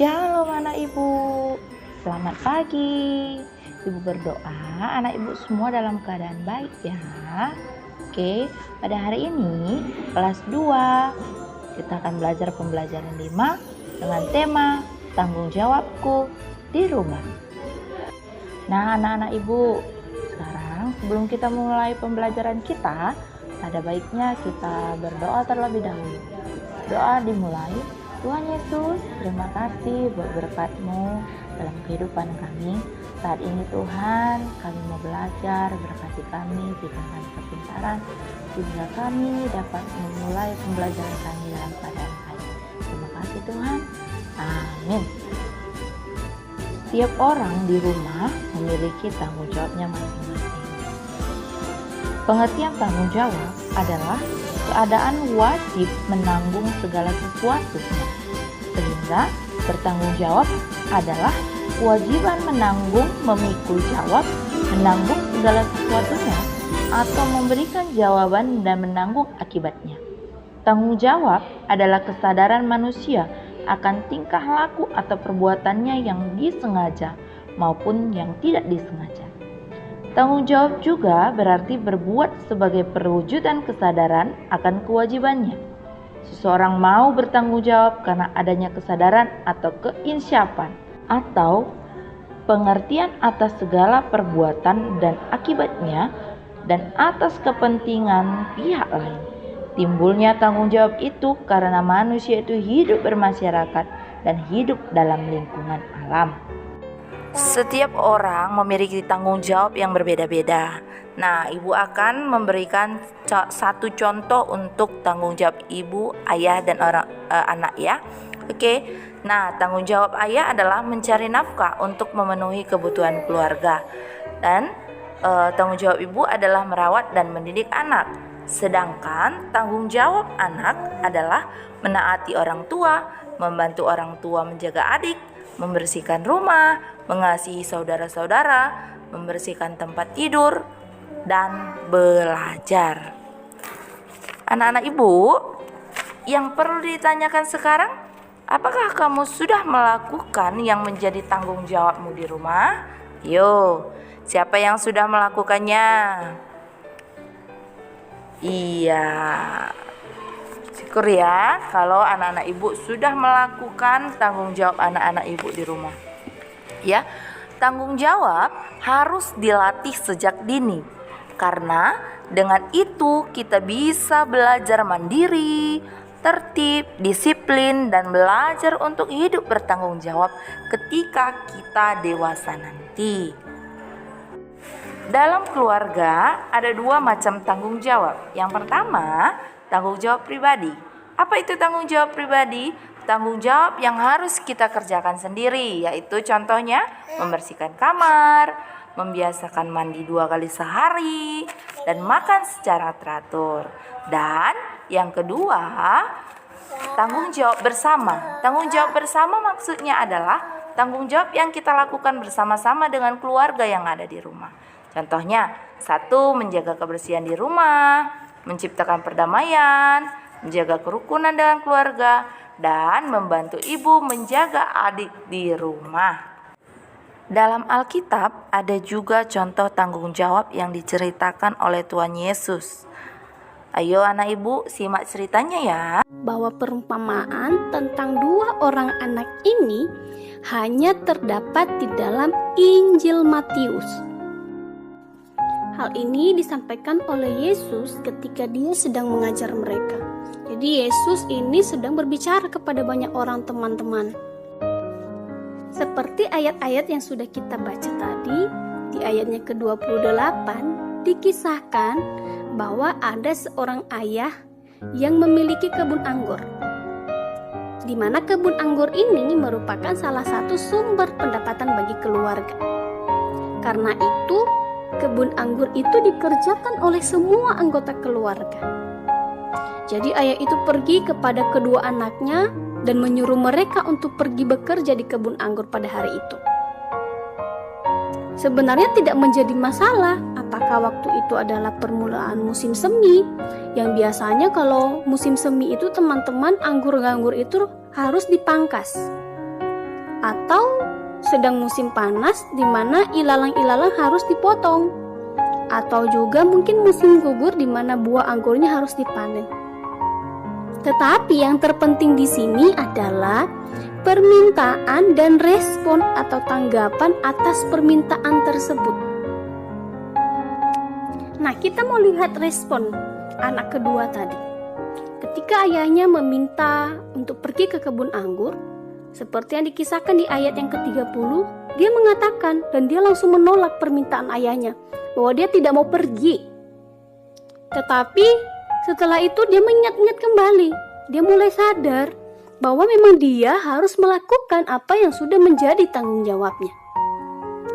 Shalom anak ibu, selamat pagi. Ibu berdoa anak ibu semua dalam keadaan baik ya. Oke, pada hari ini kelas 2 kita akan belajar pembelajaran 5 dengan tema tanggung jawabku di rumah. Nah anak-anak ibu, sekarang sebelum kita mulai pembelajaran kita, ada baiknya kita berdoa terlebih dahulu. Doa dimulai. Tuhan Yesus, terima kasih buat berkat-Mu dalam kehidupan kami. Saat ini Tuhan, kami mau belajar, berkati kami, berikan kepintaran, sehingga kami dapat memulai pembelajaran kami dalam keadaan baik. Terima kasih Tuhan. Amin. Setiap orang di rumah memiliki tanggung jawabnya masing-masing. Pengertian tanggung jawab adalah keadaan wajib menanggung segala sesuatu, sehingga bertanggung jawab adalah kewajiban menanggung, memikul jawab, menanggung segala sesuatunya, atau memberikan jawaban dan menanggung akibatnya. Tanggung jawab adalah kesadaran manusia akan tingkah laku atau perbuatannya yang disengaja maupun yang tidak disengaja. Tanggung jawab juga berarti berbuat sebagai perwujudan kesadaran akan kewajibannya. Seseorang mau bertanggung jawab karena adanya kesadaran atau keinsyapan atau pengertian atas segala perbuatan dan akibatnya dan atas kepentingan pihak lain. Timbulnya tanggung jawab itu karena manusia itu hidup bermasyarakat dan hidup dalam lingkungan alam. Setiap orang memiliki tanggung jawab yang berbeda-beda. Nah, ibu akan memberikan satu contoh untuk tanggung jawab ibu, ayah, dan anak ya. Oke. Nah, tanggung jawab ayah adalah mencari nafkah untuk memenuhi kebutuhan keluarga. Dan tanggung jawab ibu adalah merawat dan mendidik anak. Sedangkan tanggung jawab anak adalah menaati orang tua, membantu orang tua menjaga adik, membersihkan rumah, mengasihi saudara-saudara, membersihkan tempat tidur, dan belajar. Anak-anak ibu, yang perlu ditanyakan sekarang, apakah kamu sudah melakukan yang menjadi tanggung jawabmu di rumah? Yo, siapa yang sudah melakukannya? Iya. Syukur ya kalau anak-anak ibu sudah melakukan tanggung jawab anak-anak ibu di rumah. Ya, tanggung jawab harus dilatih sejak dini. Karena dengan itu kita bisa belajar mandiri, tertib, disiplin, dan belajar untuk hidup bertanggung jawab ketika kita dewasa nanti. Dalam keluarga ada 2 macam tanggung jawab. Yang pertama, tanggung jawab pribadi. Apa itu tanggung jawab pribadi? Tanggung jawab yang harus kita kerjakan sendiri, yaitu contohnya membersihkan kamar, membiasakan mandi 2 kali sehari, dan makan secara teratur. Dan yang kedua, tanggung jawab bersama. Tanggung jawab bersama maksudnya adalah tanggung jawab yang kita lakukan bersama-sama dengan keluarga yang ada di rumah. Contohnya, 1. Menjaga kebersihan di rumah, menciptakan perdamaian, menjaga kerukunan dengan keluarga, dan membantu ibu menjaga adik di rumah. Dalam Alkitab ada juga contoh tanggung jawab yang diceritakan oleh Tuhan Yesus. Ayo anak ibu simak ceritanya ya. Bahwa perumpamaan tentang 2 orang anak ini hanya terdapat di dalam Injil Matius. Hal ini disampaikan oleh Yesus ketika dia sedang mengajar mereka. Jadi Yesus ini sedang berbicara kepada banyak orang teman-teman. Seperti ayat-ayat yang sudah kita baca tadi, di ayatnya ke-28 dikisahkan bahwa ada seorang ayah yang memiliki kebun anggur. Di mana kebun anggur ini merupakan salah satu sumber pendapatan bagi keluarga. Karena itu, kebun anggur itu dikerjakan oleh semua anggota keluarga. Jadi ayah itu pergi kepada kedua anaknya dan menyuruh mereka untuk pergi bekerja di kebun anggur pada hari itu. Sebenarnya tidak menjadi masalah apakah waktu itu adalah permulaan musim semi, yang biasanya kalau musim semi itu teman-teman anggur-anggur itu harus dipangkas. atau sedang musim panas di mana ilalang-ilalang harus dipotong, atau juga mungkin musim gugur di mana buah anggurnya harus dipanen. Tetapi yang terpenting di sini adalah permintaan dan respon atau tanggapan atas permintaan tersebut. Nah, kita mau lihat respon anak kedua tadi. Ketika ayahnya meminta untuk pergi ke kebun anggur, seperti yang dikisahkan di ayat yang ke-30, dia mengatakan dan dia langsung menolak permintaan ayahnya bahwa dia tidak mau pergi. Tetapi setelah itu dia mengingat-ingat kembali. Dia mulai sadar bahwa memang dia harus melakukan apa yang sudah menjadi tanggung jawabnya.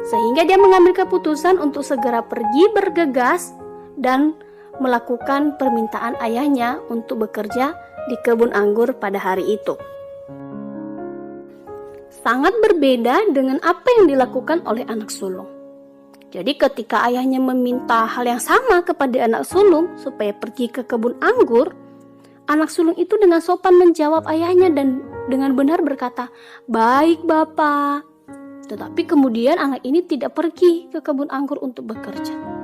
Sehingga dia mengambil keputusan untuk segera pergi bergegas dan melakukan permintaan ayahnya untuk bekerja di kebun anggur pada hari itu. Sangat berbeda dengan apa yang dilakukan oleh anak sulung. Jadi ketika ayahnya meminta hal yang sama kepada anak sulung supaya pergi ke kebun anggur, anak sulung itu dengan sopan menjawab ayahnya dan dengan benar berkata, "Baik Bapak." Tetapi kemudian anak ini tidak pergi ke kebun anggur untuk bekerja.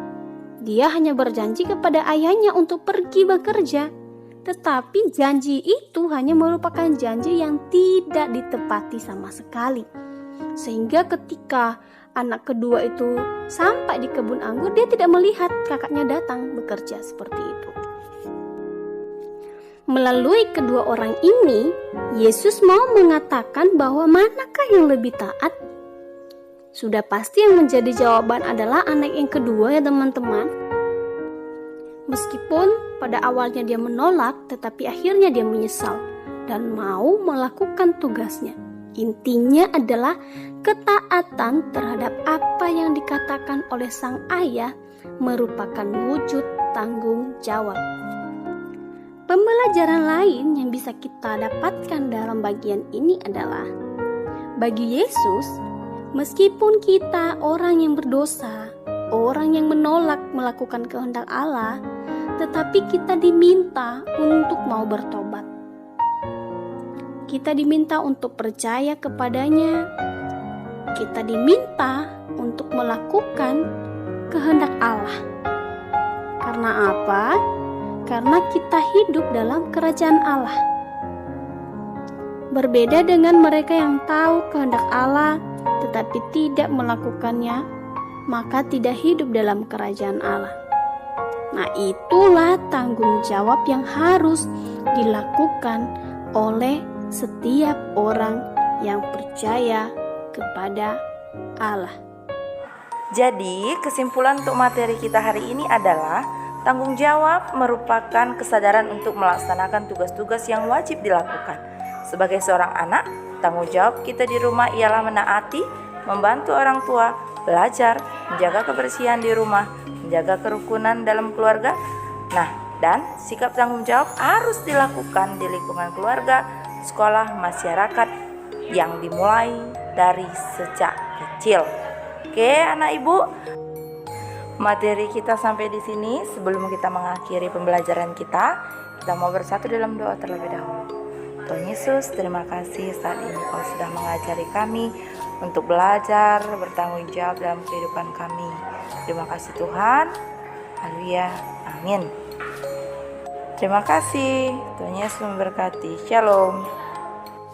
Dia hanya berjanji kepada ayahnya untuk pergi bekerja. Tetapi janji itu hanya merupakan janji yang tidak ditepati sama sekali. Sehingga ketika anak kedua itu sampai di kebun anggur, dia tidak melihat kakaknya datang bekerja seperti itu. Melalui kedua orang ini, Yesus mau mengatakan bahwa manakah yang lebih taat? Sudah pasti yang menjadi jawaban adalah anak yang kedua ya teman-teman. Meskipun pada awalnya dia menolak, tetapi akhirnya dia menyesal dan mau melakukan tugasnya. Intinya adalah ketaatan terhadap apa yang dikatakan oleh sang ayah merupakan wujud tanggung jawab. Pembelajaran lain yang bisa kita dapatkan dalam bagian ini adalah, bagi Yesus, meskipun kita orang yang berdosa, orang yang menolak melakukan kehendak Allah, tetapi kita diminta untuk mau bertobat. Kita diminta untuk percaya kepadanya. Kita diminta untuk melakukan kehendak Allah. Karena apa? Karena kita hidup dalam kerajaan Allah. Berbeda dengan mereka yang tahu kehendak Allah tetapi tidak melakukannya, maka tidak hidup dalam kerajaan Allah. Nah, itulah tanggung jawab yang harus dilakukan oleh setiap orang yang percaya kepada Allah. Jadi, kesimpulan untuk materi kita hari ini adalah tanggung jawab merupakan kesadaran untuk melaksanakan tugas-tugas yang wajib dilakukan. Sebagai seorang anak, tanggung jawab kita di rumah ialah menaati, membantu orang tua, belajar, menjaga kebersihan di rumah, menjaga kerukunan dalam keluarga. Nah, dan sikap tanggung jawab harus dilakukan di lingkungan keluarga, sekolah, masyarakat yang dimulai dari sejak kecil. Oke, anak ibu, materi kita sampai di sini. Sebelum kita mengakhiri pembelajaran kita mau bersatu dalam doa terlebih dahulu. Tuhan Yesus, terima kasih saat ini Kau sudah mengajari kami untuk belajar bertanggung jawab dalam kehidupan kami. Terima kasih Tuhan. Haleluya. Amin. Terima kasih. Tuhan Yesus memberkati. Shalom.